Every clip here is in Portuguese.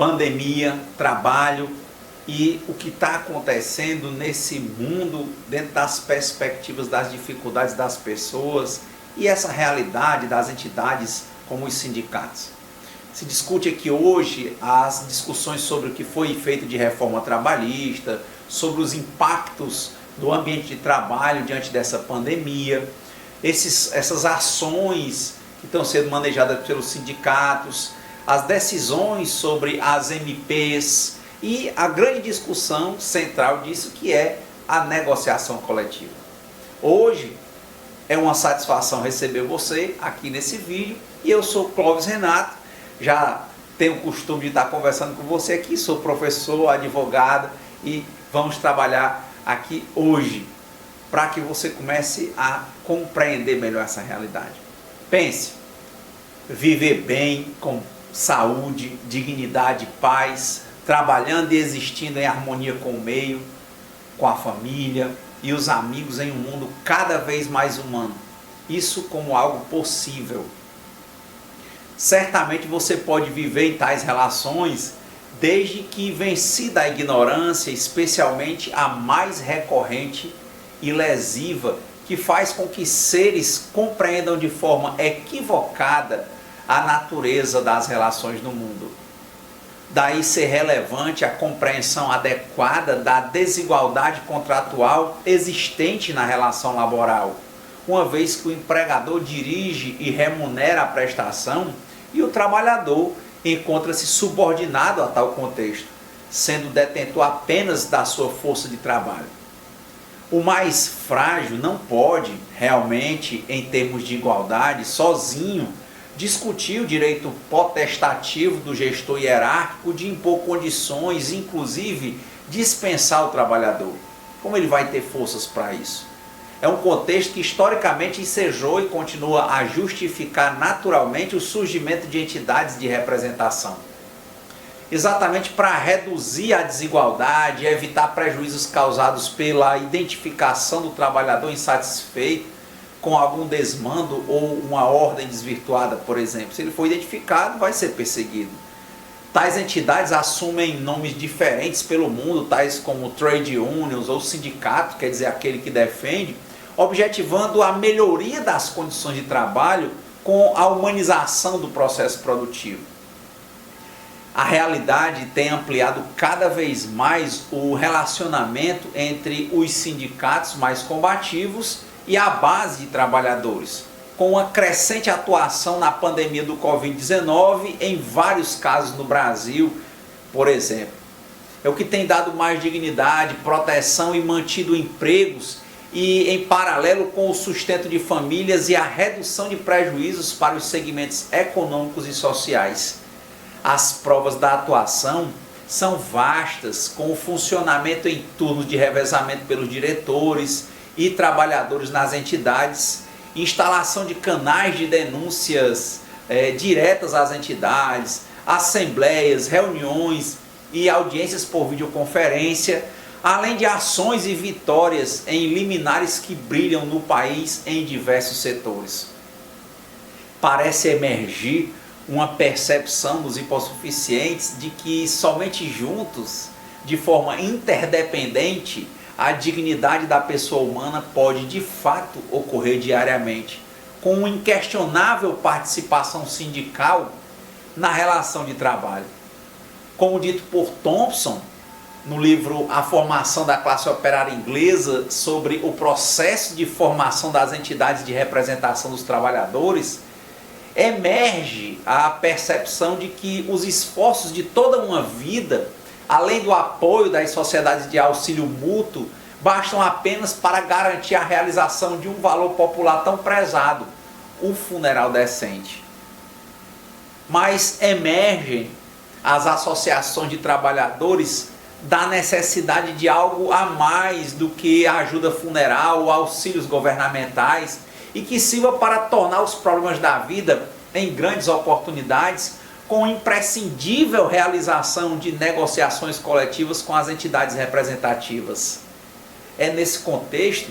pandemia, trabalho e o que está acontecendo nesse mundo dentro das perspectivas das dificuldades das pessoas e essa realidade das entidades como os sindicatos. Se discute aqui hoje as discussões sobre o que foi feito de reforma trabalhista, sobre os impactos do ambiente de trabalho diante dessa pandemia, essas ações que estão sendo manejadas pelos sindicatos, as decisões sobre as MPs e a grande discussão central disso que é a negociação coletiva. Hoje é uma satisfação receber você aqui nesse vídeo e eu sou Clóvis Renato. Já tenho o costume de estar conversando com você aqui, sou professor, advogado e vamos trabalhar aqui hoje para que você comece a compreender melhor essa realidade. Pense, viver bem, com saúde, dignidade, paz, trabalhando e existindo em harmonia com o meio, com a família e os amigos em um mundo cada vez mais humano. Isso como algo possível. Certamente você pode viver em tais relações desde que vencida a ignorância, especialmente a mais recorrente e lesiva, que faz com que seres compreendam de forma equivocada a natureza das relações no mundo. Daí ser relevante a compreensão adequada da desigualdade contratual existente na relação laboral, uma vez que o empregador dirige e remunera a prestação e o trabalhador encontra-se subordinado a tal contexto, sendo detentor apenas da sua força de trabalho. O mais frágil não pode, realmente, em termos de igualdade, sozinho, discutir o direito potestativo do gestor hierárquico de impor condições, inclusive dispensar o trabalhador. Como ele vai ter forças para isso? É um contexto que historicamente ensejou e continua a justificar naturalmente o surgimento de entidades de representação. Exatamente para reduzir a desigualdade e evitar prejuízos causados pela identificação do trabalhador insatisfeito com algum desmando ou uma ordem desvirtuada, por exemplo. Se ele for identificado, vai ser perseguido. Tais entidades assumem nomes diferentes pelo mundo, tais como trade unions ou sindicato, quer dizer, aquele que defende, objetivando a melhoria das condições de trabalho com a humanização do processo produtivo. A realidade tem ampliado cada vez mais o relacionamento entre os sindicatos mais combativos e a base de trabalhadores, com uma crescente atuação na pandemia do Covid-19 em vários casos no Brasil, por exemplo. É o que tem dado mais dignidade, proteção e mantido empregos e em paralelo com o sustento de famílias e a redução de prejuízos para os segmentos econômicos e sociais. As provas da atuação são vastas, com o funcionamento em turnos de revezamento pelos diretores e trabalhadores nas entidades, instalação de canais de denúncias diretas às entidades, assembleias, reuniões e audiências por videoconferência, além de ações e vitórias em liminares que brilham no país em diversos setores. Parece emergir uma percepção dos hipossuficientes de que somente juntos, de forma interdependente, a dignidade da pessoa humana pode de fato ocorrer diariamente, com uma inquestionável participação sindical na relação de trabalho. Como dito por Thompson, no livro A Formação da Classe Operária Inglesa, sobre o processo de formação das entidades de representação dos trabalhadores, emerge a percepção de que os esforços de toda uma vida, além do apoio das sociedades de auxílio mútuo, bastam apenas para garantir a realização de um valor popular tão prezado, o funeral decente. Mas emergem as associações de trabalhadores da necessidade de algo a mais do que a ajuda funeral ou auxílios governamentais e que sirva para tornar os problemas da vida em grandes oportunidades com imprescindível realização de negociações coletivas com as entidades representativas. É nesse contexto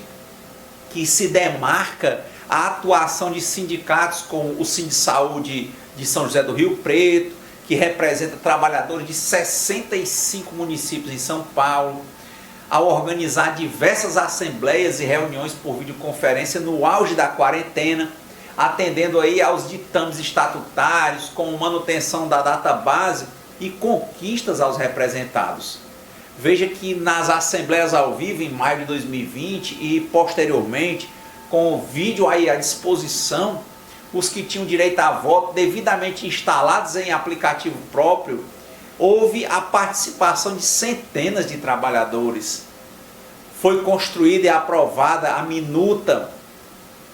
que se demarca a atuação de sindicatos como o Sindsaúde de São José do Rio Preto, que representa trabalhadores de 65 municípios em São Paulo, ao organizar diversas assembleias e reuniões por videoconferência no auge da quarentena, atendendo aí aos ditames estatutários, com manutenção da database e conquistas aos representados. Veja que nas assembleias ao vivo em maio de 2020 e posteriormente, com o vídeo aí à disposição, os que tinham direito a voto devidamente instalados em aplicativo próprio, houve a participação de centenas de trabalhadores. Foi construída e aprovada a minuta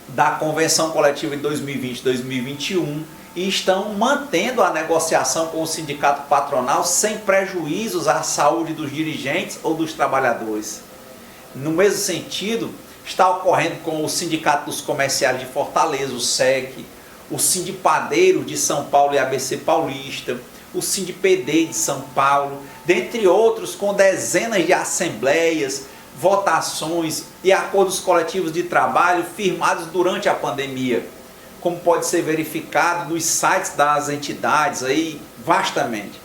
da Convenção Coletiva de 2020-2021 e estão mantendo a negociação com o sindicato patronal sem prejuízos à saúde dos dirigentes ou dos trabalhadores. No mesmo sentido, está ocorrendo com o Sindicato dos Comerciários de Fortaleza, o SEC, o Sindipadeiro de São Paulo e ABC Paulista, o Sindipd de São Paulo, dentre outros, com dezenas de assembleias, votações e acordos coletivos de trabalho firmados durante a pandemia, como pode ser verificado nos sites das entidades aí vastamente.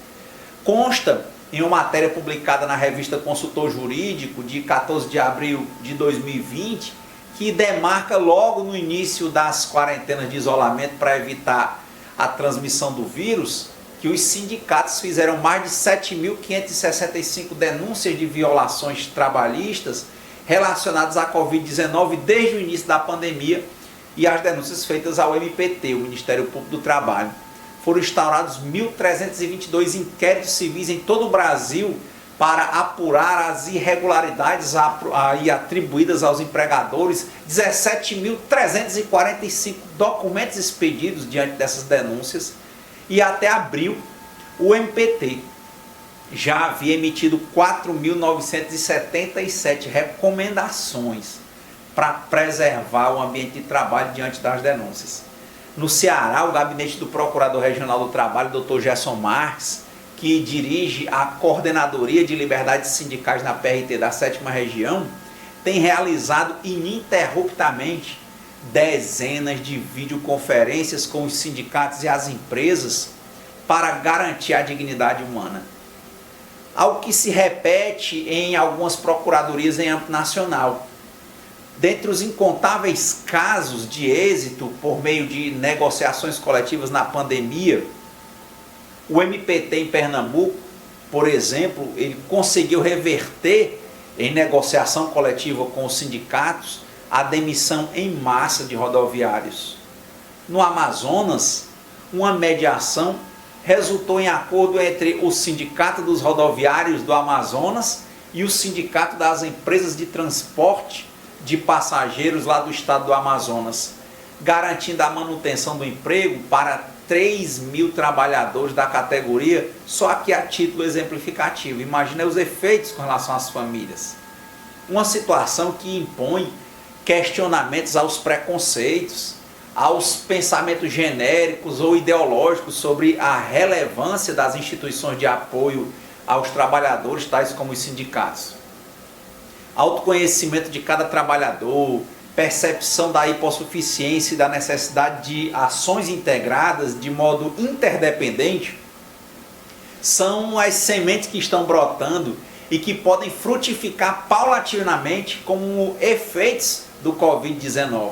Consta em uma matéria publicada na revista Consultor Jurídico de 14 de abril de 2020, que demarca logo no início das quarentenas de isolamento para evitar a transmissão do vírus, que os sindicatos fizeram mais de 7.565 denúncias de violações trabalhistas relacionadas à Covid-19 desde o início da pandemia, e as denúncias feitas ao MPT, o Ministério Público do Trabalho. Foram instaurados 1.322 inquéritos civis em todo o Brasil para apurar as irregularidades atribuídas aos empregadores, 17.345 documentos expedidos diante dessas denúncias, e até abril o MPT já havia emitido 4.977 recomendações para preservar o ambiente de trabalho diante das denúncias. No Ceará, o gabinete do Procurador Regional do Trabalho, Dr. Gerson Marques, que dirige a Coordenadoria de Liberdades Sindicais na PRT da 7ª Região, tem realizado ininterruptamente dezenas de videoconferências com os sindicatos e as empresas para garantir a dignidade humana. Algo que se repete em algumas procuradorias em âmbito nacional. Dentre os incontáveis casos de êxito por meio de negociações coletivas na pandemia, o MPT em Pernambuco, por exemplo, ele conseguiu reverter em negociação coletiva com os sindicatos a demissão em massa de rodoviários. No Amazonas, uma mediação resultou em acordo entre o Sindicato dos Rodoviários do Amazonas e o Sindicato das Empresas de Transporte de Passageiros lá do estado do Amazonas, garantindo a manutenção do emprego para 3.000 trabalhadores da categoria, só que a título exemplificativo. Imagina os efeitos com relação às famílias. Uma situação que impõe questionamentos aos preconceitos, aos pensamentos genéricos ou ideológicos sobre a relevância das instituições de apoio aos trabalhadores, tais como os sindicatos. Autoconhecimento de cada trabalhador, percepção da hipossuficiência e da necessidade de ações integradas de modo interdependente, são as sementes que estão brotando e que podem frutificar paulatinamente como efeitos do Covid-19.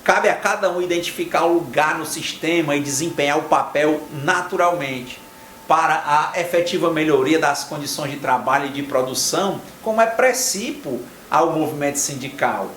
Cabe a cada um identificar o lugar no sistema e desempenhar o papel naturalmente para a efetiva melhoria das condições de trabalho e de produção, como é precípio ao movimento sindical.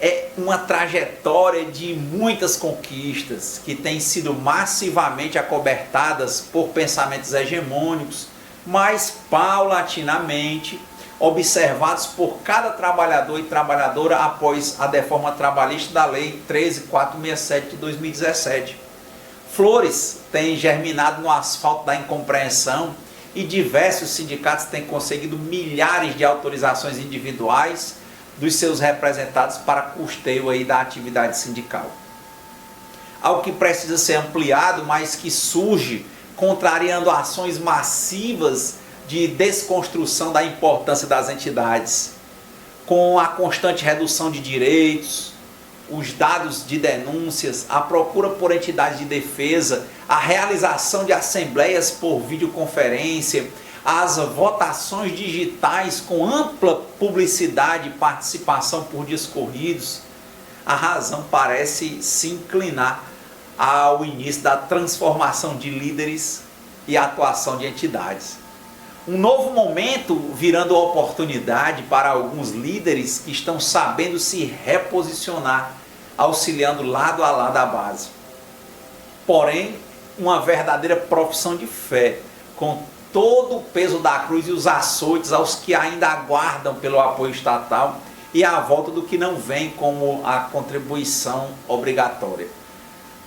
É uma trajetória de muitas conquistas que têm sido massivamente acobertadas por pensamentos hegemônicos, mas paulatinamente observados por cada trabalhador e trabalhadora após a reforma trabalhista da Lei 13.467 de 2017. Flores têm germinado no asfalto da incompreensão e diversos sindicatos têm conseguido milhares de autorizações individuais dos seus representados para custeio aí da atividade sindical. Algo que precisa ser ampliado, mas que surge contrariando ações massivas de desconstrução da importância das entidades, com a constante redução de direitos, os dados de denúncias, a procura por entidades de defesa, a realização de assembleias por videoconferência, as votações digitais com ampla publicidade e participação por dias corridos, a razão parece se inclinar ao início da transformação de líderes e atuação de entidades. Um novo momento virando oportunidade para alguns líderes que estão sabendo se reposicionar, auxiliando lado a lado a base. Porém, uma verdadeira profissão de fé, com todo o peso da cruz e os açoites aos que ainda aguardam pelo apoio estatal e a volta do que não vem como a contribuição obrigatória.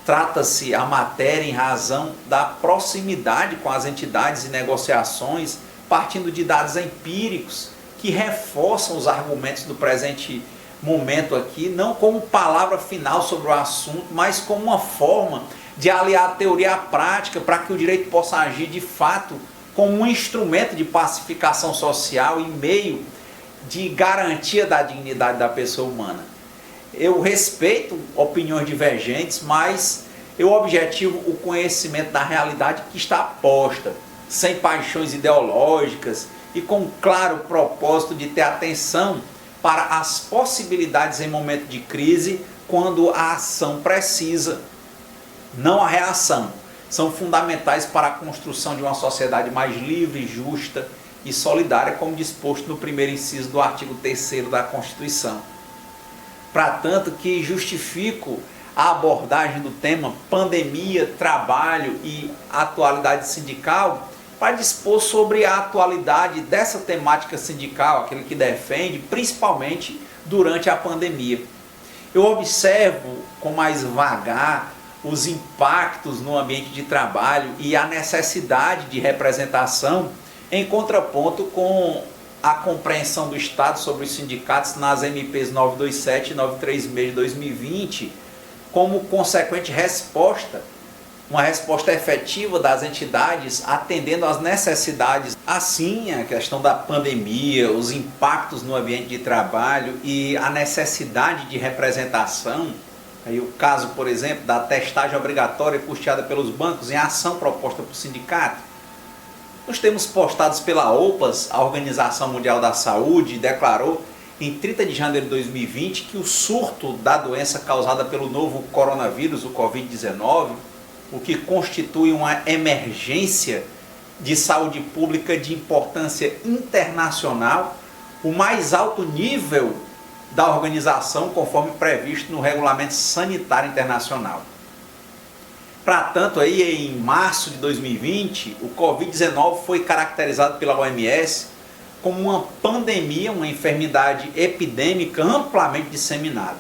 Trata-se a matéria em razão da proximidade com as entidades e negociações, partindo de dados empíricos que reforçam os argumentos do presente momento aqui, não como palavra final sobre o assunto, mas como uma forma de aliar a teoria à prática para que o direito possa agir de fato como um instrumento de pacificação social e meio de garantia da dignidade da pessoa humana. Eu respeito opiniões divergentes, mas eu objetivo o conhecimento da realidade que está posta, sem paixões ideológicas e com um claro propósito de ter atenção para as possibilidades em momento de crise, quando a ação precisa, não a reação, são fundamentais para a construção de uma sociedade mais livre, justa e solidária, como disposto no primeiro inciso do artigo 3º da Constituição. Para tanto que justifico a abordagem do tema pandemia, trabalho e atualidade sindical para dispor sobre a atualidade dessa temática sindical, aquele que defende, principalmente durante a pandemia. Eu observo com mais vagar os impactos no ambiente de trabalho e a necessidade de representação em contraponto com a compreensão do Estado sobre os sindicatos nas MPs 927 e 936 de 2020, como consequente resposta, uma resposta efetiva das entidades atendendo às necessidades. Assim, a questão da pandemia, os impactos no ambiente de trabalho e a necessidade de representação, aí o caso, por exemplo, da testagem obrigatória custeada pelos bancos em ação proposta por sindicato. Nos termos postados pela OPAS, a Organização Mundial da Saúde declarou em 30 de janeiro de 2020 que o surto da doença causada pelo novo coronavírus, o Covid-19, o que constitui uma emergência de saúde pública de importância internacional, o mais alto nível da organização, conforme previsto no Regulamento Sanitário Internacional. Para tanto, aí, em março de 2020, o Covid-19 foi caracterizado pela OMS como uma pandemia, uma enfermidade epidêmica amplamente disseminada.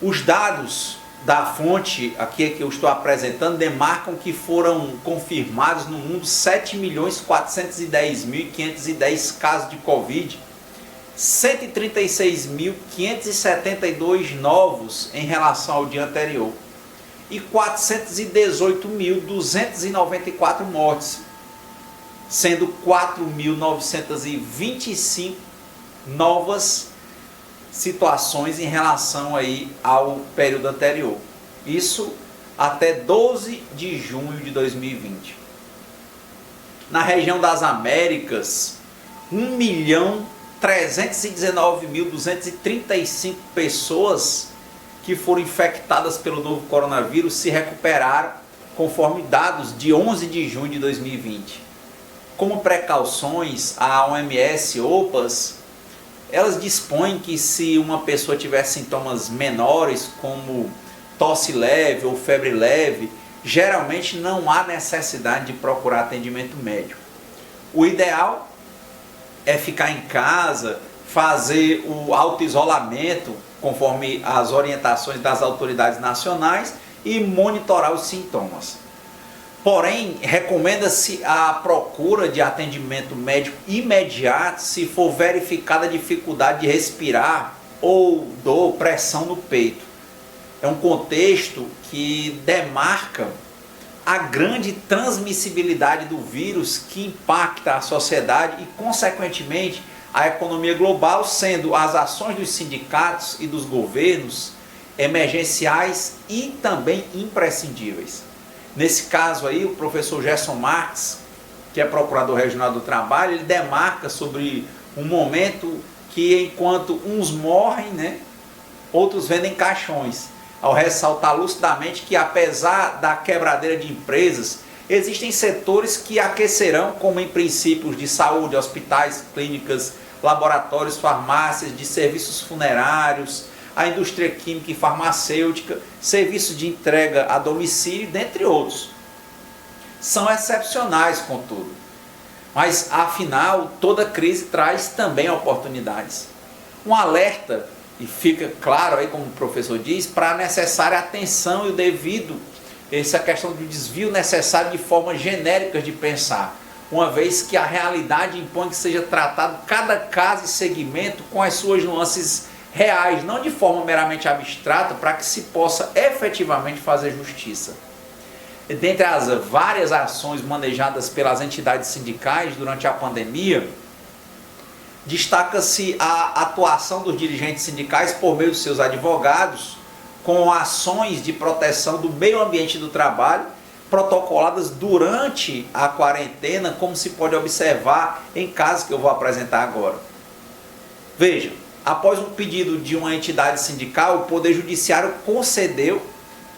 Os dados da fonte aqui que eu estou apresentando demarcam que foram confirmados no mundo 7.410.510 casos de Covid, 136.572 novos em relação ao dia anterior e 418.294 mortes, sendo 4.925 novas situações em relação aí ao período anterior. Isso até 12 de junho de 2020. Na região das Américas, 1.319.235 pessoas que foram infectadas pelo novo coronavírus se recuperaram, conforme dados de 11 de junho de 2020. Como precauções, a OMS, OPAS, elas dispõem que se uma pessoa tiver sintomas menores, como tosse leve ou febre leve, geralmente não há necessidade de procurar atendimento médico. O ideal é ficar em casa, fazer o auto-isolamento, conforme as orientações das autoridades nacionais, e monitorar os sintomas. Porém, recomenda-se a procura de atendimento médico imediato se for verificada a dificuldade de respirar ou dor, pressão no peito. É um contexto que demarca a grande transmissibilidade do vírus que impacta a sociedade e, consequentemente, a economia global, sendo as ações dos sindicatos e dos governos emergenciais e também imprescindíveis. Nesse caso aí, o professor Gerson Marques, que é procurador regional do trabalho, ele demarca sobre um momento que enquanto uns morrem, né, outros vendem caixões, ao ressaltar lucidamente que apesar da quebradeira de empresas, existem setores que aquecerão, como em princípios de saúde, hospitais, clínicas, laboratórios, farmácias, de serviços funerários, a indústria química e farmacêutica, serviços de entrega a domicílio, dentre outros. São excepcionais, contudo. Mas, afinal, toda crise traz também oportunidades. Um alerta, e fica claro aí, como o professor diz, para a necessária atenção e o devido, essa questão do desvio necessário de formas genéricas de pensar, uma vez que a realidade impõe que seja tratado cada caso e segmento com as suas nuances reais, não de forma meramente abstrata, para que se possa efetivamente fazer justiça. Dentre as várias ações manejadas pelas entidades sindicais durante a pandemia, destaca-se a atuação dos dirigentes sindicais por meio de seus advogados, com ações de proteção do meio ambiente do trabalho, protocoladas durante a quarentena, como se pode observar em casos que eu vou apresentar agora. Veja, após um pedido de uma entidade sindical, o Poder Judiciário concedeu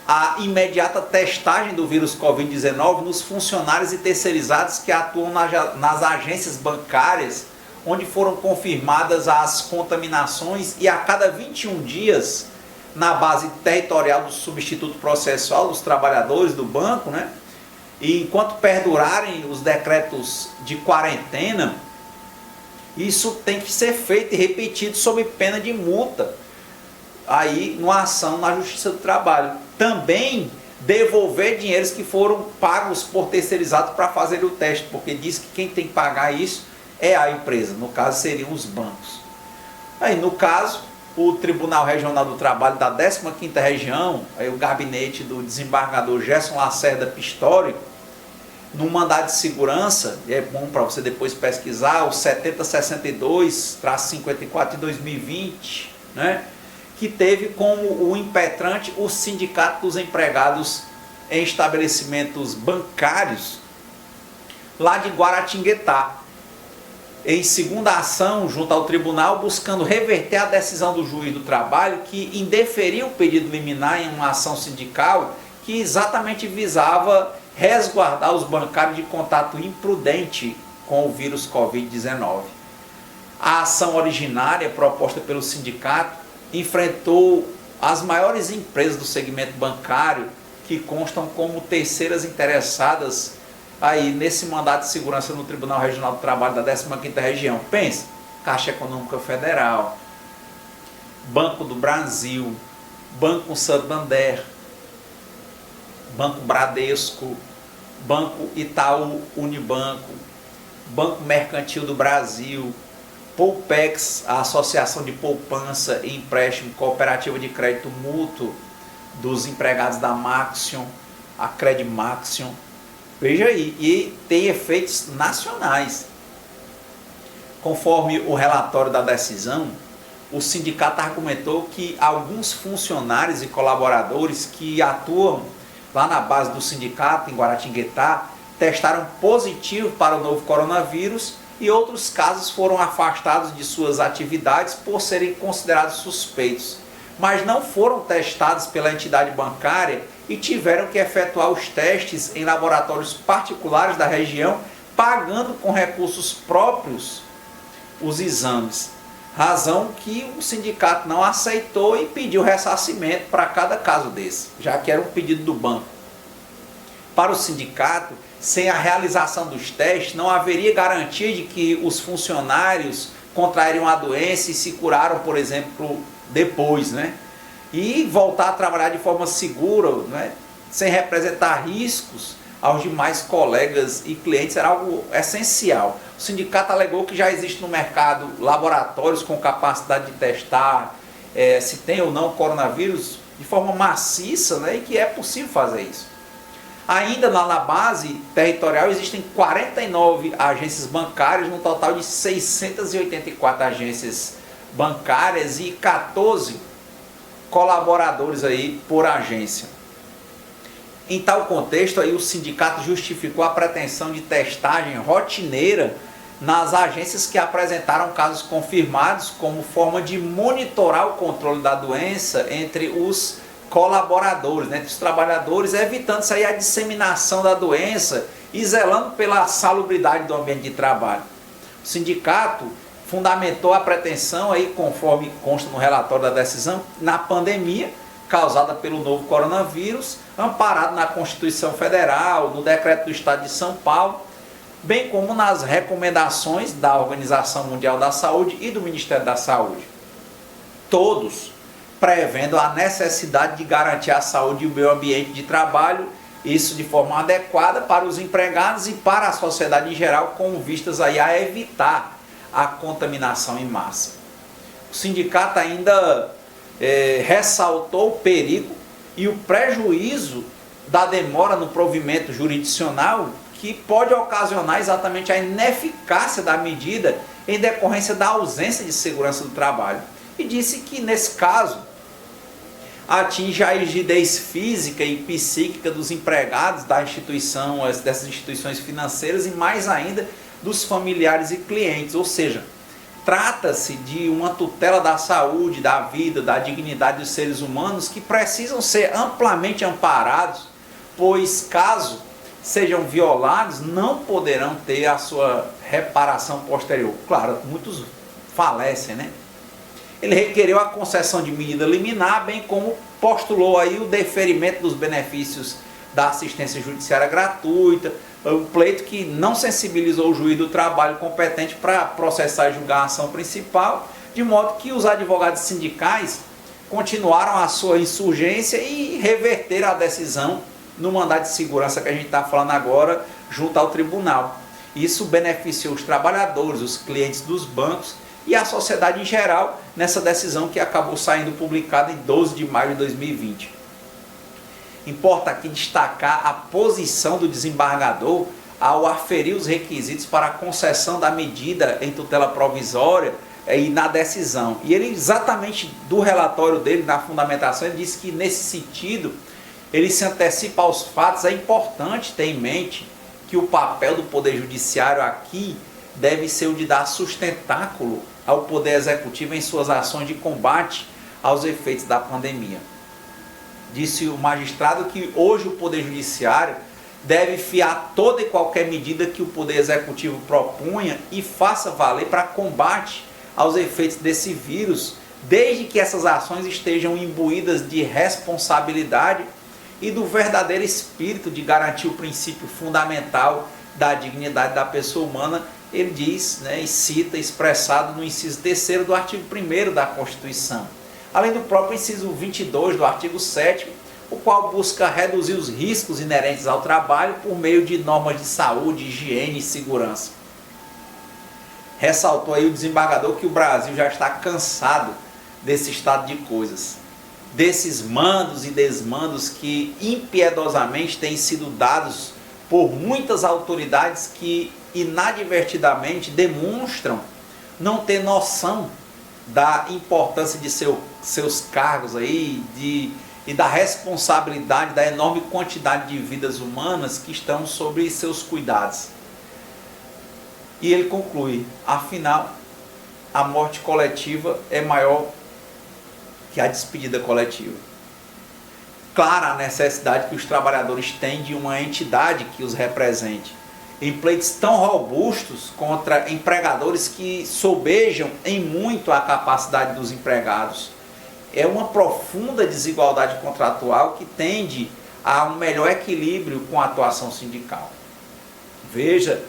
a imediata testagem do vírus Covid-19 nos funcionários e terceirizados que atuam nas agências bancárias, onde foram confirmadas as contaminações, e a cada 21 dias, na base territorial do substituto processual dos trabalhadores do banco, né? E enquanto perdurarem os decretos de quarentena, isso tem que ser feito e repetido sob pena de multa, aí numa ação na Justiça do Trabalho. Também devolver dinheiros que foram pagos por terceirizados para fazer o teste, porque diz que quem tem que pagar isso é a empresa, no caso seriam os bancos. Aí no caso, o Tribunal Regional do Trabalho da 15ª Região, aí o gabinete do desembargador Gerson Lacerda Pistori, no mandado de segurança, e é bom para você depois pesquisar, o 7062-54 de 2020, né, que teve como o impetrante o Sindicato dos Empregados em Estabelecimentos Bancários, lá de Guaratinguetá, em segunda ação junto ao tribunal, buscando reverter a decisão do juiz do trabalho que indeferiu o pedido liminar em uma ação sindical que exatamente visava resguardar os bancários de contato imprudente com o vírus Covid-19. A ação originária proposta pelo sindicato enfrentou as maiores empresas do segmento bancário, que constam como terceiras interessadas aí nesse mandato de segurança no Tribunal Regional do Trabalho da 15ª Região. Pense, Caixa Econômica Federal, Banco do Brasil, Banco Santander, Banco Bradesco, Banco Itaú Unibanco, Banco Mercantil do Brasil, Poupex, a Associação de Poupança e Empréstimo Cooperativa de Crédito Mútuo dos empregados da Maxion, a Credmaxion. Veja aí, e tem efeitos nacionais. Conforme o relatório da decisão, o sindicato argumentou que alguns funcionários e colaboradores que atuam lá na base do sindicato, em Guaratinguetá, testaram positivo para o novo coronavírus e outros casos foram afastados de suas atividades por serem considerados suspeitos, mas não foram testados pela entidade bancária e tiveram que efetuar os testes em laboratórios particulares da região, pagando com recursos próprios os exames. Razão que o sindicato não aceitou e pediu ressarcimento para cada caso desse, já que era um pedido do banco. Para o sindicato, sem a realização dos testes, não haveria garantia de que os funcionários contrairiam a doença e se curaram, por exemplo, depois, né? E voltar a trabalhar de forma segura, né? Sem representar riscos aos demais colegas e clientes, era algo essencial. O sindicato alegou que já existe no mercado laboratórios com capacidade de testar se tem ou não coronavírus de forma maciça, né? E que é possível fazer isso. Ainda lá na base territorial existem 49 agências bancárias, no total de 684 agências bancárias e 14 colaboradores aí por agência. Em tal contexto, aí o sindicato justificou a pretensão de testagem rotineira nas agências que apresentaram casos confirmados como forma de monitorar o controle da doença entre os colaboradores, entre os trabalhadores, evitando-se aí a disseminação da doença e zelando pela salubridade do ambiente de trabalho. O sindicato fundamentou a pretensão, aí, conforme consta no relatório da decisão, na pandemia causada pelo novo coronavírus, amparado na Constituição Federal, no Decreto do Estado de São Paulo, bem como nas recomendações da Organização Mundial da Saúde e do Ministério da Saúde. Todos prevendo a necessidade de garantir a saúde e o meio ambiente de trabalho, isso de forma adequada para os empregados e para a sociedade em geral, com vistas aí a evitar a contaminação em massa. O sindicato ainda ressaltou o perigo e o prejuízo da demora no provimento jurisdicional que pode ocasionar exatamente a ineficácia da medida em decorrência da ausência de segurança do trabalho. E disse que, nesse caso, atinge a rigidez física e psíquica dos empregados da instituição, dessas instituições financeiras e mais ainda dos familiares e clientes, ou seja, trata-se de uma tutela da saúde, da vida, da dignidade dos seres humanos que precisam ser amplamente amparados, pois caso sejam violados, não poderão ter a sua reparação posterior. Claro, muitos falecem, né? Ele requereu a concessão de medida liminar, bem como postulou aí o deferimento dos benefícios da assistência judiciária gratuita, um pleito que não sensibilizou o juiz do trabalho competente para processar e julgar a ação principal, de modo que os advogados sindicais continuaram a sua insurgência e reverteram a decisão no mandado de segurança que a gente está falando agora junto ao tribunal. Isso beneficiou os trabalhadores, os clientes dos bancos e a sociedade em geral nessa decisão que acabou saindo publicada em 12 de maio de 2020. Importa aqui destacar a posição do desembargador ao aferir os requisitos para a concessão da medida em tutela provisória e na decisão. E ele, exatamente do relatório dele, na fundamentação, ele disse que nesse sentido ele se antecipa aos fatos. É importante ter em mente que o papel do Poder Judiciário aqui deve ser o de dar sustentáculo ao Poder Executivo em suas ações de combate aos efeitos da pandemia. Disse o magistrado que hoje o Poder Judiciário deve fiar toda e qualquer medida que o Poder Executivo propunha e faça valer para combate aos efeitos desse vírus, desde que essas ações estejam imbuídas de responsabilidade e do verdadeiro espírito de garantir o princípio fundamental da dignidade da pessoa humana. Ele diz, e cita, expressado no inciso 3º do artigo 1º da Constituição, além do próprio inciso 22 do artigo 7º, o qual busca reduzir os riscos inerentes ao trabalho por meio de normas de saúde, higiene e segurança. Ressaltou aí o desembargador que o Brasil já está cansado desse estado de coisas, desses mandos e desmandos que impiedosamente têm sido dados por muitas autoridades que inadvertidamente demonstram não ter noção da importância de seus cargos aí, e da responsabilidade da enorme quantidade de vidas humanas que estão sob seus cuidados. E ele conclui, afinal, a morte coletiva é maior que a despedida coletiva. Clara a necessidade que os trabalhadores têm de uma entidade que os represente, em pleitos tão robustos contra empregadores que sobejam em muito a capacidade dos empregados. É uma profunda desigualdade contratual que tende a um melhor equilíbrio com a atuação sindical. Veja,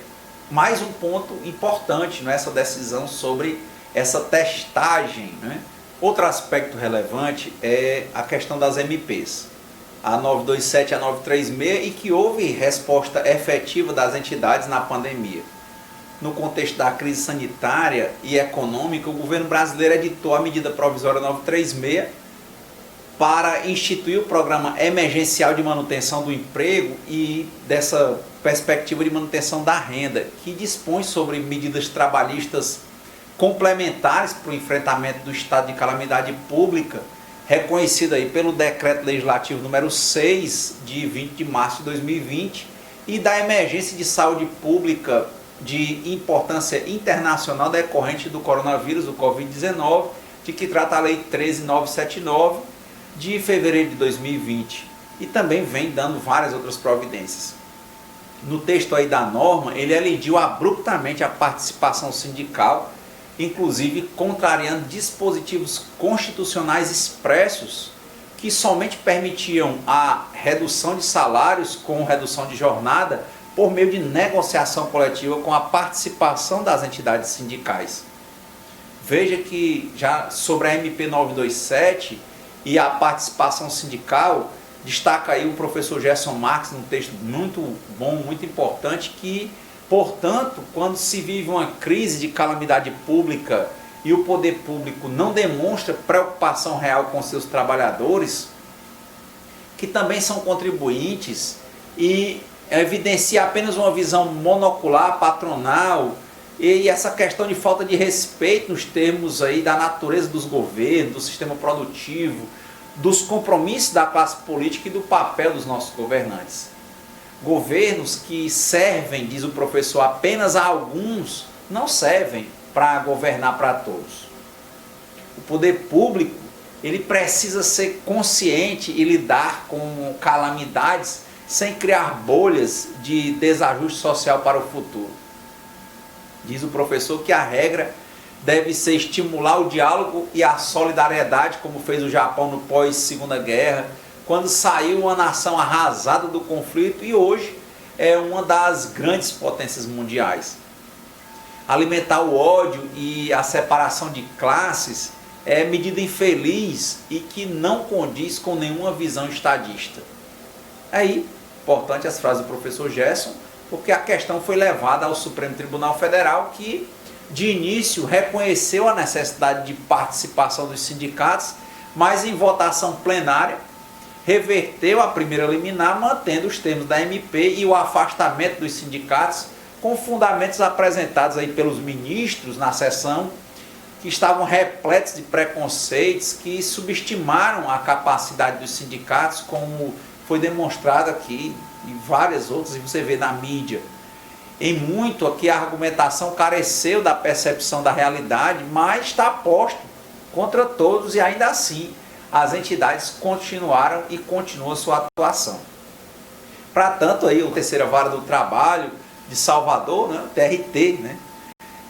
mais um ponto importante nessa decisão sobre essa testagem, Outro aspecto relevante é a questão das MPs, a 927 e a 936, e que houve resposta efetiva das entidades na pandemia. No contexto da crise sanitária e econômica, o governo brasileiro editou a medida provisória 936 para instituir o programa emergencial de manutenção do emprego e dessa perspectiva de manutenção da renda, que dispõe sobre medidas trabalhistas complementares para o enfrentamento do estado de calamidade pública reconhecida aí pelo Decreto Legislativo número 6, de 20 de março de 2020, e da emergência de saúde pública de importância internacional decorrente do coronavírus, do Covid-19, de que trata a Lei 13.979, de fevereiro de 2020, e também vem dando várias outras providências. No texto aí da norma, ele elidiu abruptamente a participação sindical, inclusive contrariando dispositivos constitucionais expressos que somente permitiam a redução de salários com redução de jornada por meio de negociação coletiva com a participação das entidades sindicais. Veja que já sobre a MP 927 e a participação sindical, destaca aí o professor Gerson Marques num texto muito bom, muito importante, que, portanto, quando se vive uma crise de calamidade pública e o poder público não demonstra preocupação real com seus trabalhadores, que também são contribuintes, e evidencia apenas uma visão monocular, patronal, e essa questão de falta de respeito nos termos aí da natureza dos governos, do sistema produtivo, dos compromissos da classe política e do papel dos nossos governantes. Governos que servem, diz o professor, apenas a alguns, não servem para governar para todos. O poder público, ele precisa ser consciente e lidar com calamidades sem criar bolhas de desajuste social para o futuro. Diz o professor que a regra deve ser estimular o diálogo e a solidariedade, como fez o Japão no pós-Segunda Guerra, quando saiu uma nação arrasada do conflito e hoje é uma das grandes potências mundiais. Alimentar o ódio e a separação de classes é medida infeliz e que não condiz com nenhuma visão estadista. Aí, importante as frases do professor Gerson, porque a questão foi levada ao Supremo Tribunal Federal, que de início reconheceu a necessidade de participação dos sindicatos, mas em votação plenária reverteu a primeira liminar, mantendo os termos da MP e o afastamento dos sindicatos, com fundamentos apresentados aí pelos ministros na sessão, que estavam repletos de preconceitos, que subestimaram a capacidade dos sindicatos, como foi demonstrado aqui e várias outras, e você vê na mídia. Em muito aqui a argumentação careceu da percepção da realidade, mas está posto contra todos e ainda assim as entidades continuaram e continuam sua atuação. Para tanto, aí, a Terceira Vara do Trabalho de Salvador, né, o TRT, né,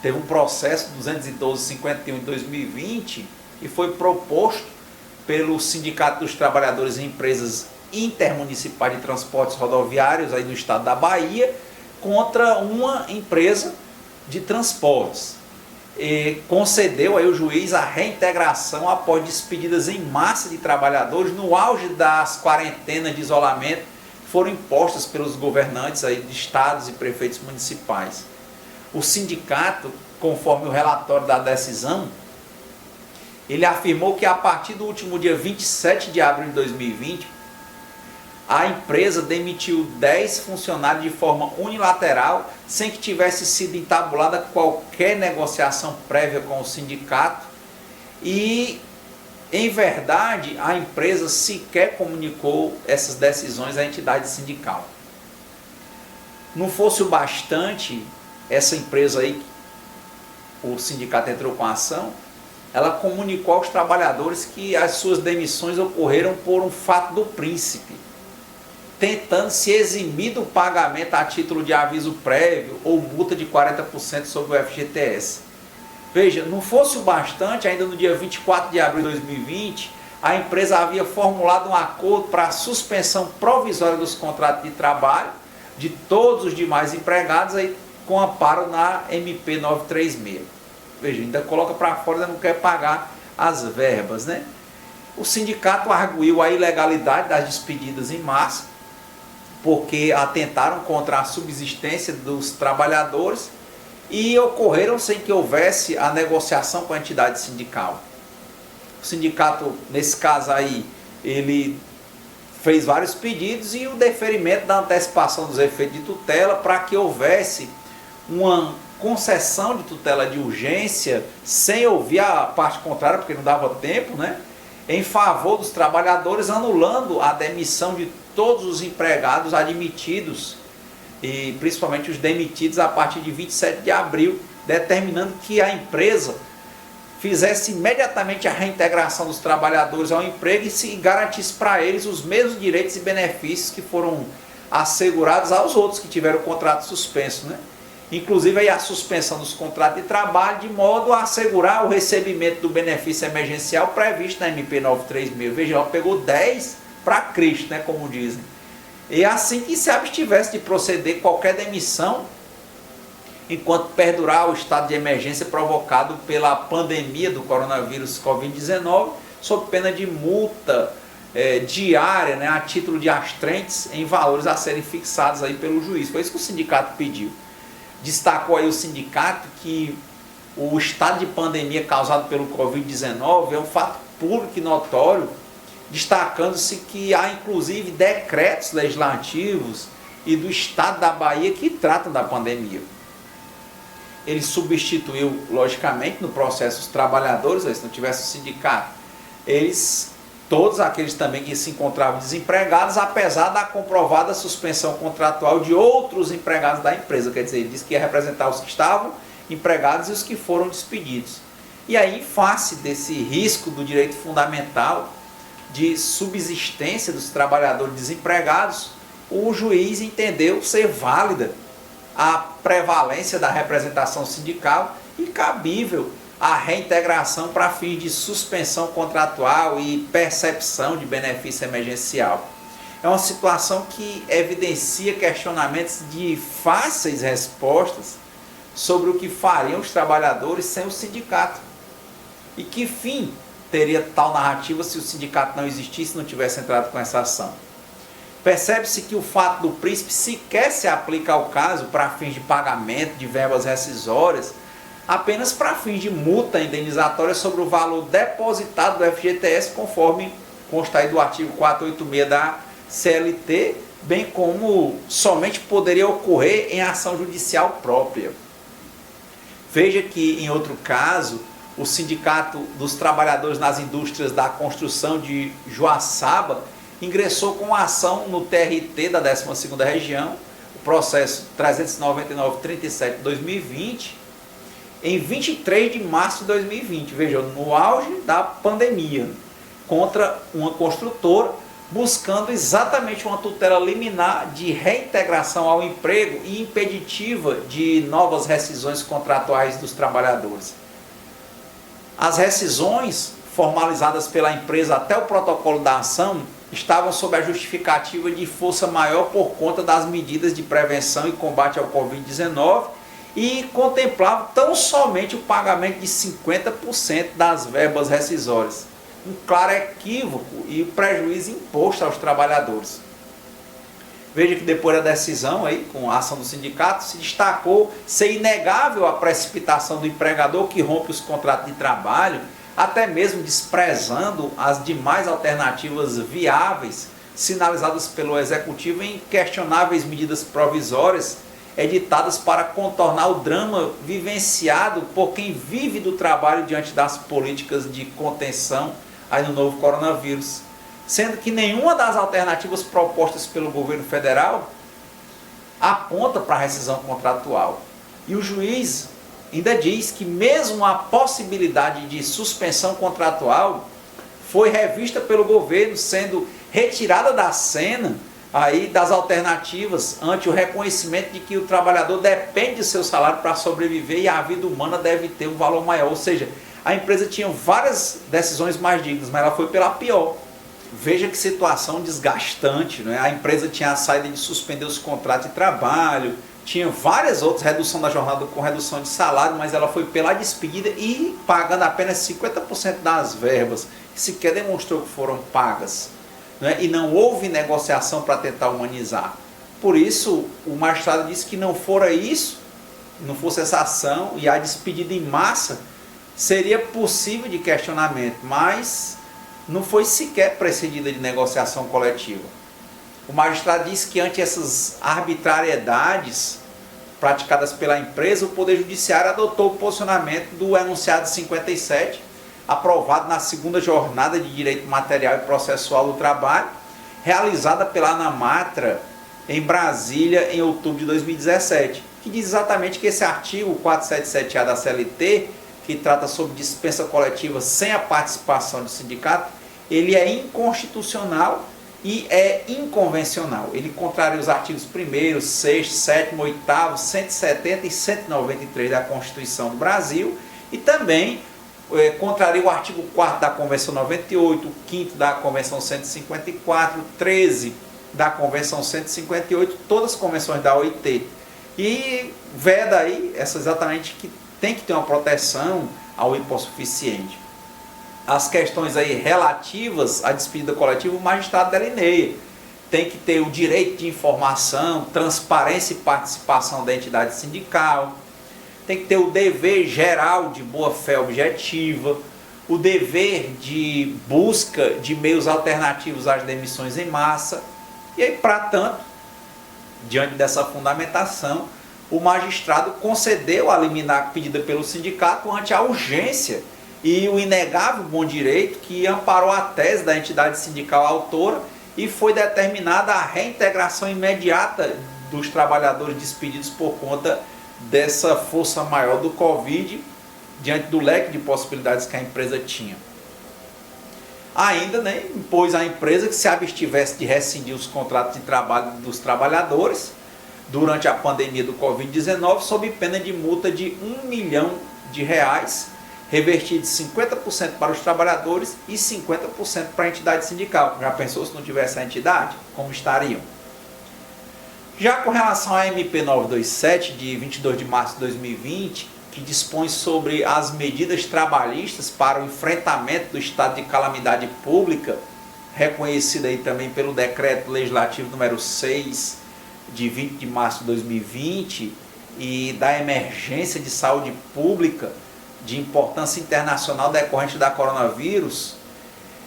teve um processo 212.51 em 2020 e foi proposto pelo Sindicato dos Trabalhadores em Empresas Intermunicipais de Transportes Rodoviários aí no estado da Bahia contra uma empresa de transportes. E concedeu aí o juiz a reintegração após despedidas em massa de trabalhadores no auge das quarentenas de isolamento que foram impostas pelos governantes aí de estados e prefeitos municipais. O sindicato, conforme o relatório da decisão, ele afirmou que a partir do último dia 27 de abril de 2020, a empresa demitiu 10 funcionários de forma unilateral, sem que tivesse sido entabulada qualquer negociação prévia com o sindicato. E, em verdade, a empresa sequer comunicou essas decisões à entidade sindical. Não fosse o bastante, essa empresa aí, o sindicato entrou com a ação, ela comunicou aos trabalhadores que as suas demissões ocorreram por um fato do príncipe, tentando se eximir do pagamento a título de aviso prévio ou multa de 40% sobre o FGTS. Veja, não fosse o bastante, ainda no dia 24 de abril de 2020, a empresa havia formulado um acordo para a suspensão provisória dos contratos de trabalho de todos os demais empregados aí, com amparo na MP 936. Veja, ainda coloca para fora, ainda não quer pagar as verbas, né? O sindicato arguiu a ilegalidade das despedidas em massa, porque atentaram contra a subsistência dos trabalhadores e ocorreram sem que houvesse a negociação com a entidade sindical. O sindicato, nesse caso aí, ele fez vários pedidos e o deferimento da antecipação dos efeitos de tutela para que houvesse uma concessão de tutela de urgência sem ouvir a parte contrária, porque não dava tempo, né? em favor dos trabalhadores, anulando a demissão de todos os empregados admitidos, e principalmente os demitidos a partir de 27 de abril, determinando que a empresa fizesse imediatamente a reintegração dos trabalhadores ao emprego e se garantisse para eles os mesmos direitos e benefícios que foram assegurados aos outros que tiveram o contrato suspenso, né? Inclusive aí a suspensão dos contratos de trabalho, de modo a assegurar o recebimento do benefício emergencial previsto na MP 936. Veja, ela pegou 10 para Cristo, né, como dizem. E assim que se abstivesse de proceder qualquer demissão, enquanto perdurar o estado de emergência provocado pela pandemia do coronavírus Covid-19, sob pena de multa diária, né, a título de astrentes, em valores a serem fixados aí pelo juiz. Foi isso que o sindicato pediu. Destacou aí o sindicato que o estado de pandemia causado pelo Covid-19 é um fato público e notório, destacando-se que há inclusive decretos legislativos e do estado da Bahia que tratam da pandemia. Ele substituiu, logicamente, no processo os trabalhadores, se não tivesse o sindicato, todos aqueles também que se encontravam desempregados, apesar da comprovada suspensão contratual de outros empregados da empresa. Quer dizer, ele disse que ia representar os que estavam empregados e os que foram despedidos. E aí, em face desse risco do direito fundamental de subsistência dos trabalhadores desempregados, o juiz entendeu ser válida a prevalência da representação sindical e cabível a reintegração para fins de suspensão contratual e percepção de benefício emergencial. É uma situação que evidencia questionamentos de fáceis respostas sobre o que fariam os trabalhadores sem o sindicato. E que fim teria tal narrativa se o sindicato não existisse e não tivesse entrado com essa ação? Percebe-se que o fato do príncipe sequer se aplica ao caso para fins de pagamento de verbas rescisórias, apenas para fins de multa indenizatória sobre o valor depositado do FGTS, conforme consta aí do artigo 486 da CLT, bem como somente poderia ocorrer em ação judicial própria. Veja que, em outro caso, o Sindicato dos Trabalhadores nas Indústrias da Construção de Joaçaba ingressou com a ação no TRT da 12ª Região, o processo 399-37/2020, em 23 de março de 2020, veja, no auge da pandemia, contra uma construtora, buscando exatamente uma tutela liminar de reintegração ao emprego e impeditiva de novas rescisões contratuais dos trabalhadores. As rescisões formalizadas pela empresa até o protocolo da ação estavam sob a justificativa de força maior por conta das medidas de prevenção e combate ao Covid-19 e contemplavam tão somente o pagamento de 50% das verbas rescisórias. Um claro equívoco e prejuízo imposto aos trabalhadores. Veja que depois da decisão, aí, com a ação do sindicato, se destacou ser inegável a precipitação do empregador que rompe os contratos de trabalho, até mesmo desprezando as demais alternativas viáveis sinalizadas pelo Executivo em questionáveis medidas provisórias editadas para contornar o drama vivenciado por quem vive do trabalho diante das políticas de contenção aí no novo coronavírus. Sendo que nenhuma das alternativas propostas pelo governo federal aponta para a rescisão contratual. E o juiz ainda diz que mesmo a possibilidade de suspensão contratual foi revista pelo governo, sendo retirada da cena aí das alternativas ante o reconhecimento de que o trabalhador depende do seu salário para sobreviver e a vida humana deve ter um valor maior. Ou seja, a empresa tinha várias decisões mais dignas, mas ela foi pela pior. Veja que situação desgastante, né? A empresa tinha a saída de suspender os contratos de trabalho, tinha várias outras, redução da jornada com redução de salário, mas ela foi pela despedida e pagando apenas 50% das verbas, que sequer demonstrou que foram pagas, né? E não houve negociação para tentar humanizar. Por isso, o magistrado disse que não fora isso, não fosse essa ação e a despedida em massa, seria possível de questionamento, mas não foi sequer precedida de negociação coletiva. O magistrado disse que ante essas arbitrariedades praticadas pela empresa, o Poder Judiciário adotou o posicionamento do enunciado 57, aprovado na segunda jornada de Direito Material e Processual do Trabalho, realizada pela ANAMATRA em Brasília em outubro de 2017, que diz exatamente que esse artigo 477A da CLT, que trata sobre dispensa coletiva sem a participação do sindicato, ele é inconstitucional e é inconvencional. Ele contraria os artigos 1º, 6º, 7º, 8º, 170 e 193 da Constituição do Brasil e também contraria o artigo 4º da Convenção 98, o 5º da Convenção 154, 13 da Convenção 158, todas as convenções da OIT. E veda aí exatamente que tem que ter uma proteção ao hipossuficiente. As questões aí relativas à despedida coletiva, o magistrado delineia. Tem que ter o direito de informação, transparência e participação da entidade sindical. Tem que ter o dever geral de boa-fé objetiva, o dever de busca de meios alternativos às demissões em massa. E aí, para tanto, diante dessa fundamentação, o magistrado concedeu a liminar pedida pelo sindicato ante a urgência e o inegável bom direito que amparou a tese da entidade sindical autora e foi determinada a reintegração imediata dos trabalhadores despedidos por conta dessa força maior do Covid, diante do leque de possibilidades que a empresa tinha. Ainda, impôs à empresa que se abstivesse de rescindir os contratos de trabalho dos trabalhadores durante a pandemia do Covid-19, sob pena de multa de R$1 milhão, revertido de 50% para os trabalhadores e 50% para a entidade sindical. Já pensou se não tivesse a entidade? Como estariam? Já com relação à MP 927, de 22 de março de 2020, que dispõe sobre as medidas trabalhistas para o enfrentamento do estado de calamidade pública, reconhecida aí também pelo Decreto Legislativo número 6, de 20 de março de 2020, e da emergência de saúde pública de importância internacional decorrente da coronavírus,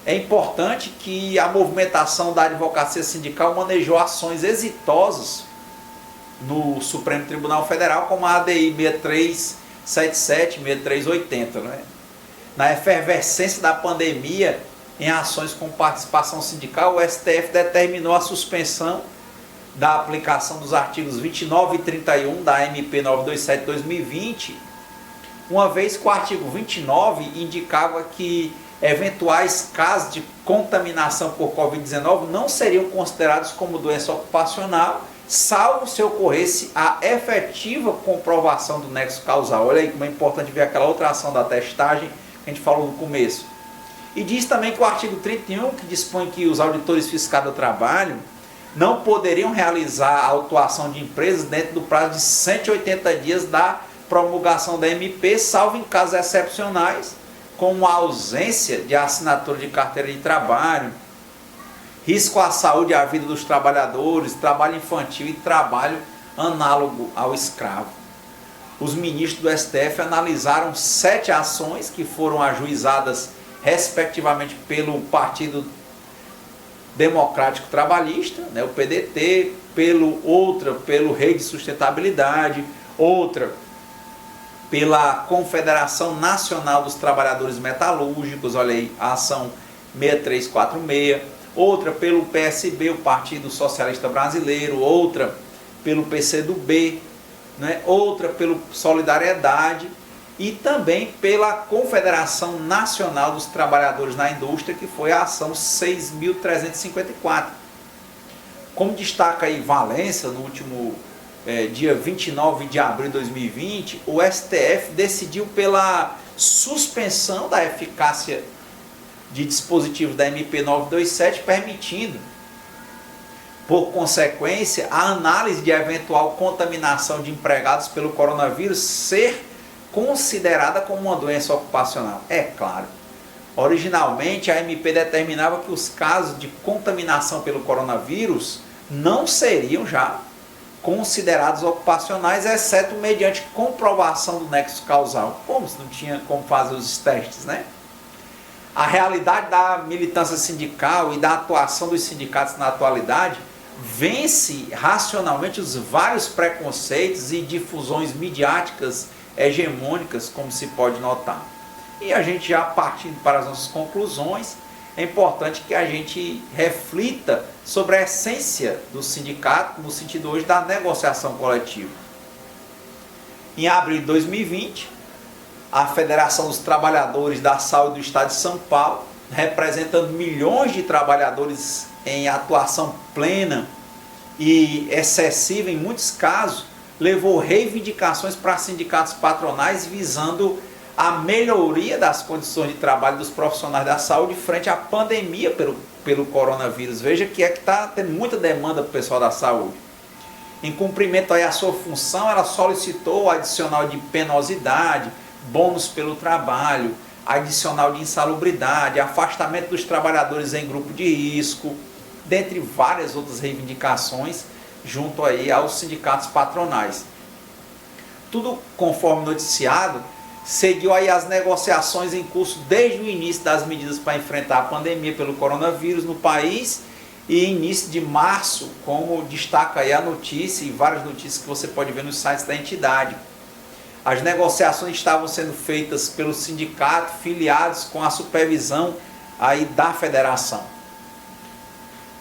é importante que a movimentação da advocacia sindical manejou ações exitosas no Supremo Tribunal Federal, como a ADI 6377, 6380. Na efervescência da pandemia, em ações com participação sindical, o STF determinou a suspensão da aplicação dos artigos 29 e 31 da MP 927/2020, uma vez que o artigo 29 indicava que eventuais casos de contaminação por Covid-19 não seriam considerados como doença ocupacional, salvo se ocorresse a efetiva comprovação do nexo causal. Olha aí como é importante ver aquela outra ação da testagem que a gente falou no começo. E diz também que o artigo 31, que dispõe que os auditores fiscais do trabalho não poderiam realizar a autuação de empresas dentro do prazo de 180 dias da promulgação da MP, salvo em casos excepcionais, como a ausência de assinatura de carteira de trabalho, risco à saúde e à vida dos trabalhadores, trabalho infantil e trabalho análogo ao escravo. Os ministros do STF analisaram 7 ações que foram ajuizadas respectivamente pelo Partido Democrático Trabalhista, o PDT, pelo Rede Sustentabilidade, outra pela Confederação Nacional dos Trabalhadores Metalúrgicos, olha aí, a ação 6346, outra pelo PSB, o Partido Socialista Brasileiro, outra pelo PCdoB, outra pelo Solidariedade e também pela Confederação Nacional dos Trabalhadores na Indústria, que foi a ação 6.354. Como destaca aí Valença, no último dia 29 de abril de 2020, o STF decidiu pela suspensão da eficácia de dispositivos da MP 927, permitindo, por consequência, a análise de eventual contaminação de empregados pelo coronavírus ser considerada como uma doença ocupacional. É claro, originalmente a MP determinava que os casos de contaminação pelo coronavírus não seriam já considerados ocupacionais, exceto mediante comprovação do nexo causal. Como se não tinha como fazer os testes, A realidade da militância sindical e da atuação dos sindicatos na atualidade vence racionalmente os vários preconceitos e difusões midiáticas hegemônicas, como se pode notar. E a gente já partindo para as nossas conclusões, é importante que a gente reflita sobre a essência do sindicato no sentido hoje da negociação coletiva. Em abril de 2020, a Federação dos Trabalhadores da Saúde do Estado de São Paulo, representando milhões de trabalhadores em atuação plena e excessiva em muitos casos, levou reivindicações para sindicatos patronais visando a melhoria das condições de trabalho dos profissionais da saúde frente à pandemia pelo coronavírus. Veja que está tendo muita demanda para o pessoal da saúde. Em cumprimento aí à sua função, ela solicitou o adicional de penosidade, bônus pelo trabalho, adicional de insalubridade, afastamento dos trabalhadores em grupo de risco, dentre várias outras reivindicações junto aí aos sindicatos patronais. Tudo conforme noticiado, seguiu aí as negociações em curso desde o início das medidas para enfrentar a pandemia pelo coronavírus no país e início de março, como destaca aí a notícia e várias notícias que você pode ver nos sites da entidade. As negociações estavam sendo feitas pelo sindicato, filiados com a supervisão aí da federação.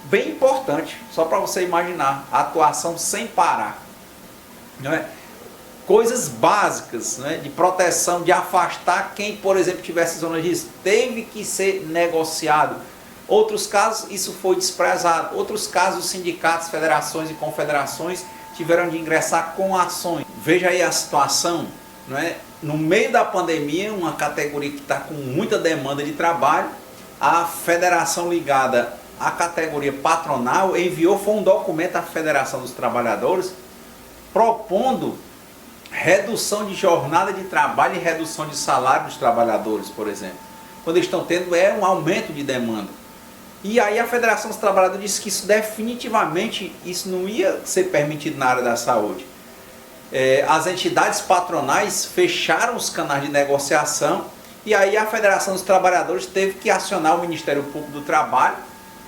Bem importante, só para você imaginar, a atuação sem parar, não é? Coisas básicas, né, de proteção, de afastar quem, por exemplo, tivesse zona de risco, teve que ser negociado. Outros casos, isso foi desprezado. Outros casos, os sindicatos, federações e confederações tiveram de ingressar com ações. Veja aí a situação, não é? No meio da pandemia, uma categoria que está com muita demanda de trabalho, a federação ligada à categoria patronal foi um documento à Federação dos Trabalhadores propondo redução de jornada de trabalho e redução de salário dos trabalhadores, por exemplo. Quando eles estão tendo um aumento de demanda. E aí a Federação dos Trabalhadores disse que isso definitivamente não ia ser permitido na área da saúde. As entidades patronais fecharam os canais de negociação e aí a Federação dos Trabalhadores teve que acionar o Ministério Público do Trabalho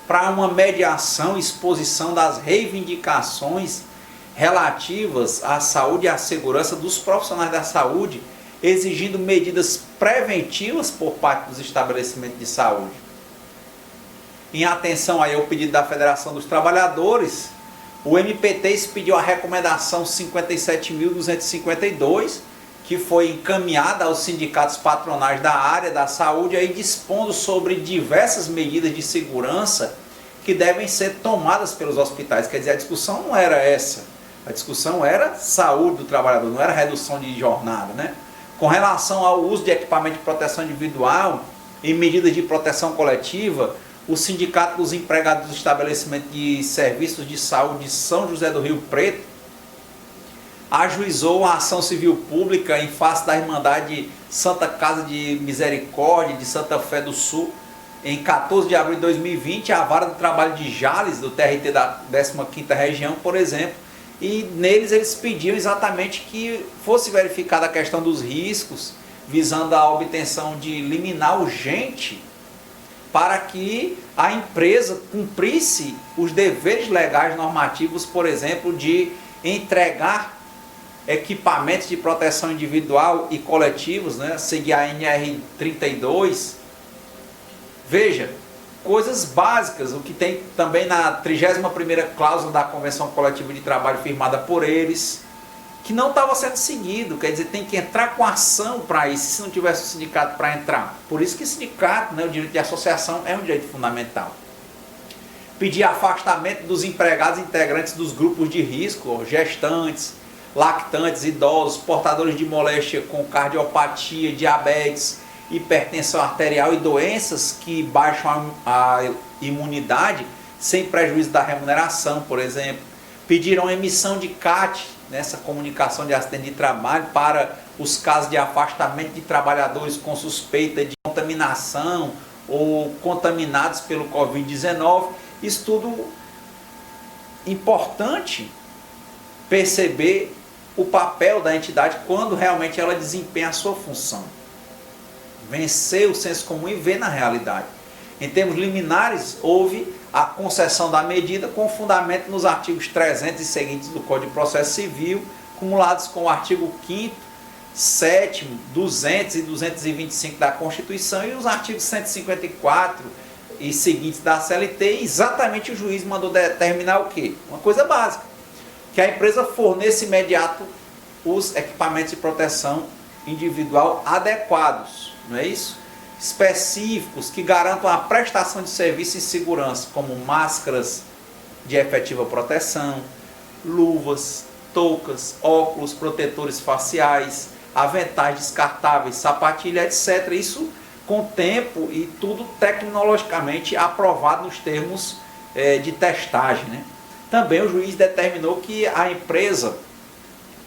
para uma mediação, exposição das reivindicações relativas à saúde e à segurança dos profissionais da saúde, exigindo medidas preventivas por parte dos estabelecimentos de saúde. Em atenção aí ao pedido da Federação dos Trabalhadores, o MPT expediu a recomendação 57.252, que foi encaminhada aos sindicatos patronais da área da saúde, aí dispondo sobre diversas medidas de segurança que devem ser tomadas pelos hospitais. Quer dizer, a discussão não era essa. A discussão era saúde do trabalhador, não era redução de jornada, né? Com relação ao uso de equipamento de proteção individual e medidas de proteção coletiva, o Sindicato dos Empregados do Estabelecimento de Serviços de Saúde de São José do Rio Preto ajuizou a ação civil pública em face da Irmandade Santa Casa de Misericórdia de Santa Fé do Sul, em 14 de abril de 2020, a Vara do Trabalho de Jales, do TRT da 15ª Região, por exemplo, e neles eles pediam exatamente que fosse verificada a questão dos riscos, visando a obtenção de liminar urgente para que a empresa cumprisse os deveres legais normativos, por exemplo, de entregar equipamentos de proteção individual e coletivos, né? Seguir a NR32. Veja, coisas básicas, o que tem também na 31ª cláusula da Convenção Coletiva de Trabalho firmada por eles, que não estava sendo seguido. Quer dizer, tem que entrar com ação para isso, se não tivesse o sindicato para entrar. Por isso que o sindicato, né, o direito de associação é um direito fundamental. Pedir afastamento dos empregados integrantes dos grupos de risco, gestantes, lactantes, idosos, portadores de moléstia com cardiopatia, diabetes, hipertensão arterial e doenças que baixam a imunidade sem prejuízo da remuneração, por exemplo. Pediram emissão de CAT, nessa comunicação de acidente de trabalho, para os casos de afastamento de trabalhadores com suspeita de contaminação ou contaminados pelo Covid-19. Isso tudo importante perceber o papel da entidade quando realmente ela desempenha a sua função. Vencer o senso comum e ver na realidade. Em termos liminares, houve a concessão da medida com fundamento nos artigos 300 e seguintes do Código de Processo Civil, cumulados com o artigo 5º 7º, 200 e 225 da Constituição e os artigos 154 e seguintes da CLT, exatamente o juiz mandou determinar o quê? Uma coisa básica, que a empresa forneça imediato os equipamentos de proteção individual adequados, não é isso? Específicos, que garantam a prestação de serviço e segurança, como máscaras de efetiva proteção, luvas, toucas, óculos, protetores faciais, aventais descartáveis, sapatilha, etc. Isso com tempo e tudo tecnologicamente aprovado nos termos de testagem, né? Também o juiz determinou que a empresa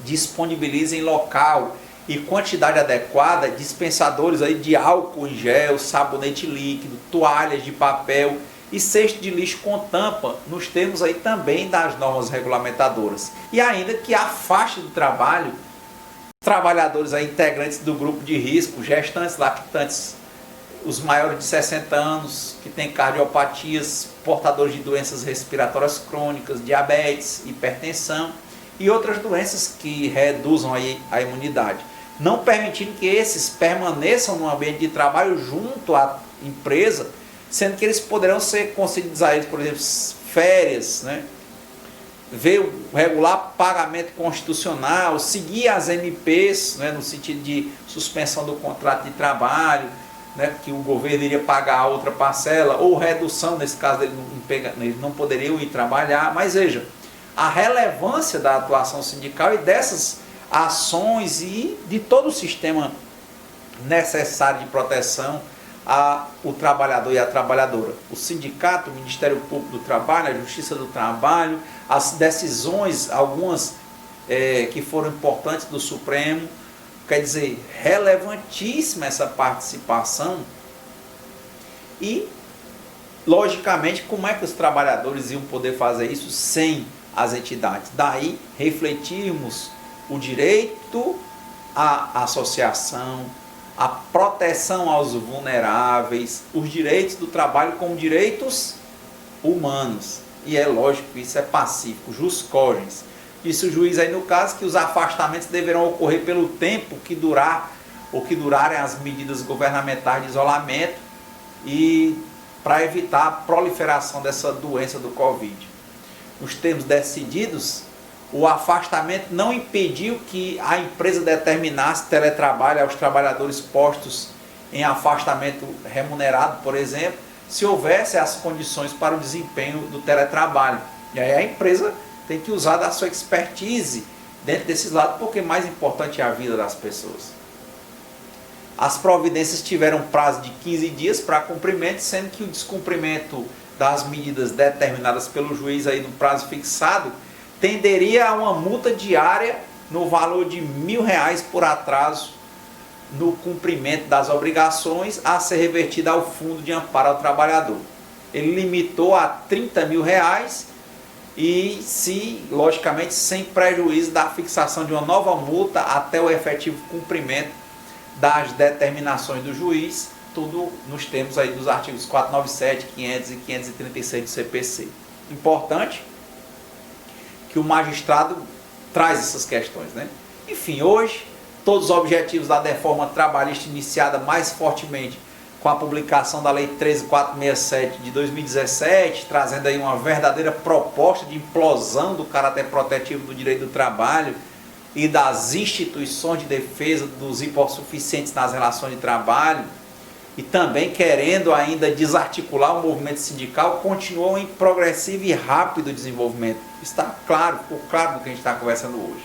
disponibilize em local e quantidade adequada dispensadores aí de álcool em gel, sabonete líquido, toalhas de papel e cesto de lixo com tampa, nos termos aí também das normas regulamentadoras. E ainda que afaste do trabalho trabalhadores aí integrantes do grupo de risco, gestantes, lactantes, os maiores de 60 anos, que têm cardiopatias, portadores de doenças respiratórias crônicas, diabetes, hipertensão e outras doenças que reduzam aí a imunidade. Não permitindo que esses permaneçam no ambiente de trabalho junto à empresa, sendo que eles poderão ser concedidos a eles, por exemplo, férias, né? Ver o regular pagamento constitucional, seguir as MPs, né, no sentido de suspensão do contrato de trabalho, né, que o governo iria pagar a outra parcela, ou redução, nesse caso eles não poderiam ir trabalhar. Mas veja, a relevância da atuação sindical e dessas ações e de todo o sistema necessário de proteção ao trabalhador e à trabalhadora. O sindicato, o Ministério Público do Trabalho, a Justiça do Trabalho, as decisões, algumas que foram importantes do Supremo, quer dizer, relevantíssima essa participação. E, logicamente, como é que os trabalhadores iam poder fazer isso sem as entidades? Daí, refletirmos o direito à associação, a proteção aos vulneráveis, os direitos do trabalho como direitos humanos. E é lógico que isso é pacífico, jus cogens. Disse o juiz aí no caso que os afastamentos deverão ocorrer pelo tempo que durar ou que durarem as medidas governamentais de isolamento e para evitar a proliferação dessa doença do Covid. Nos termos decididos, o afastamento não impediu que a empresa determinasse teletrabalho aos trabalhadores postos em afastamento remunerado, por exemplo, se houvesse as condições para o desempenho do teletrabalho. E aí a empresa tem que usar da sua expertise dentro desses lados, porque mais importante é a vida das pessoas. As providências tiveram prazo de 15 dias para cumprimento, sendo que o descumprimento das medidas determinadas pelo juiz aí no prazo fixado tenderia a uma multa diária no valor de R$1.000 por atraso no cumprimento das obrigações a ser revertida ao Fundo de Amparo ao Trabalhador. Ele limitou a R$30.000 e, logicamente, sem prejuízo da fixação de uma nova multa até o efetivo cumprimento das determinações do juiz, tudo nos termos aí dos artigos 497, 500 e 536 do CPC. Importante que o magistrado traz essas questões, né? Enfim, hoje, todos os objetivos da reforma trabalhista iniciada mais fortemente com a publicação da Lei 13.467 de 2017, trazendo aí uma verdadeira proposta de implosão do caráter protetivo do direito do trabalho e das instituições de defesa dos hipossuficientes nas relações de trabalho, e também querendo ainda desarticular o movimento sindical, continuam em progressivo e rápido desenvolvimento. Está claro, ficou claro do que a gente está conversando hoje.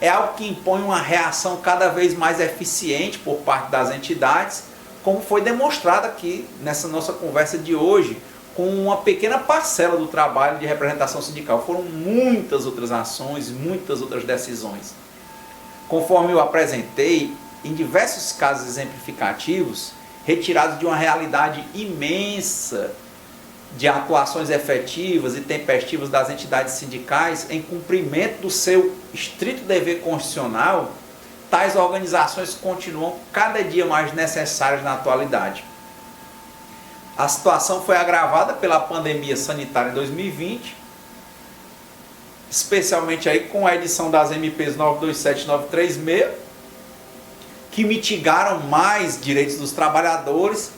É algo que impõe uma reação cada vez mais eficiente por parte das entidades, como foi demonstrado aqui nessa nossa conversa de hoje, com uma pequena parcela do trabalho de representação sindical. Foram muitas outras ações, muitas outras decisões. Conforme eu apresentei, em diversos casos exemplificativos, retirados de uma realidade imensa de atuações efetivas e tempestivas das entidades sindicais em cumprimento do seu estrito dever constitucional, tais organizações continuam cada dia mais necessárias na atualidade. A situação foi agravada pela pandemia sanitária em 2020, especialmente aí com a edição das MPs 927 e 936, que mitigaram mais direitos dos trabalhadores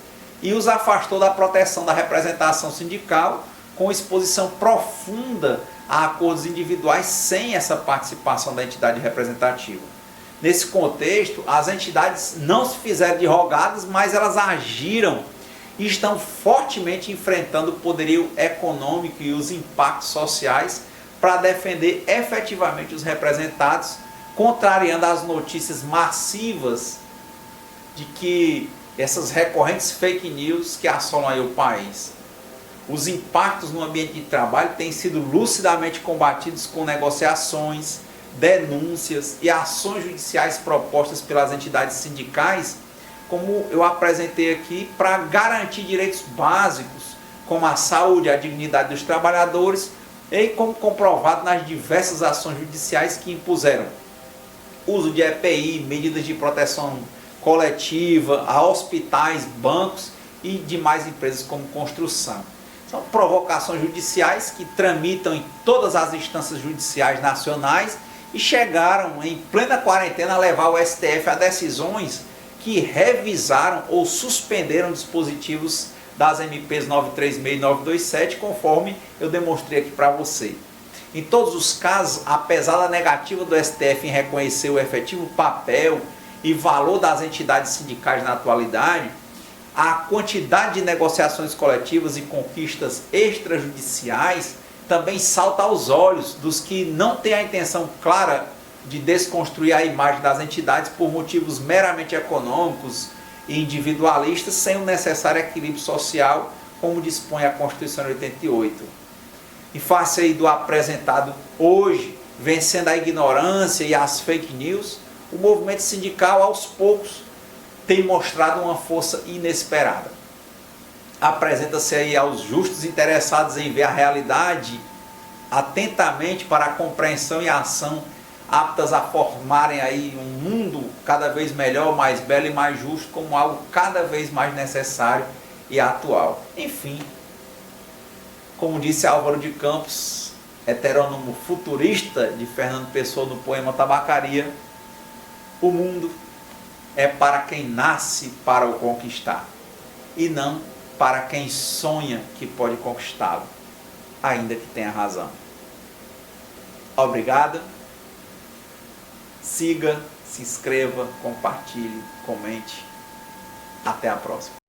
e os afastou da proteção da representação sindical, com exposição profunda a acordos individuais sem essa participação da entidade representativa. Nesse contexto, as entidades não se fizeram de rogadas, mas elas agiram e estão fortemente enfrentando o poderio econômico e os impactos sociais para defender efetivamente os representados, contrariando as notícias massivas de que essas recorrentes fake news que assolam aí o país. Os impactos no ambiente de trabalho têm sido lucidamente combatidos com negociações, denúncias e ações judiciais propostas pelas entidades sindicais, como eu apresentei aqui, para garantir direitos básicos, como a saúde e a dignidade dos trabalhadores, e como comprovado nas diversas ações judiciais que impuseram uso de EPI, medidas de proteção coletiva, a hospitais, bancos e demais empresas como construção. São provocações judiciais que tramitam em todas as instâncias judiciais nacionais e chegaram em plena quarentena a levar o STF a decisões que revisaram ou suspenderam dispositivos das MPs 936 e 927, conforme eu demonstrei aqui para você. Em todos os casos, apesar da negativa do STF em reconhecer o efetivo papel e valor das entidades sindicais na atualidade, a quantidade de negociações coletivas e conquistas extrajudiciais também salta aos olhos dos que não têm a intenção clara de desconstruir a imagem das entidades por motivos meramente econômicos e individualistas, sem o necessário equilíbrio social, como dispõe a Constituição de 88. Em face aí do apresentado hoje, vencendo a ignorância e as fake news, o movimento sindical, aos poucos, tem mostrado uma força inesperada. Apresenta-se aí aos justos interessados em ver a realidade atentamente para a compreensão e a ação aptas a formarem aí um mundo cada vez melhor, mais belo e mais justo, como algo cada vez mais necessário e atual. Enfim, como disse Álvaro de Campos, heterônimo futurista de Fernando Pessoa no poema Tabacaria, o mundo é para quem nasce para o conquistar, e não para quem sonha que pode conquistá-lo, ainda que tenha razão. Obrigado. Siga, se inscreva, compartilhe, comente. Até a próxima.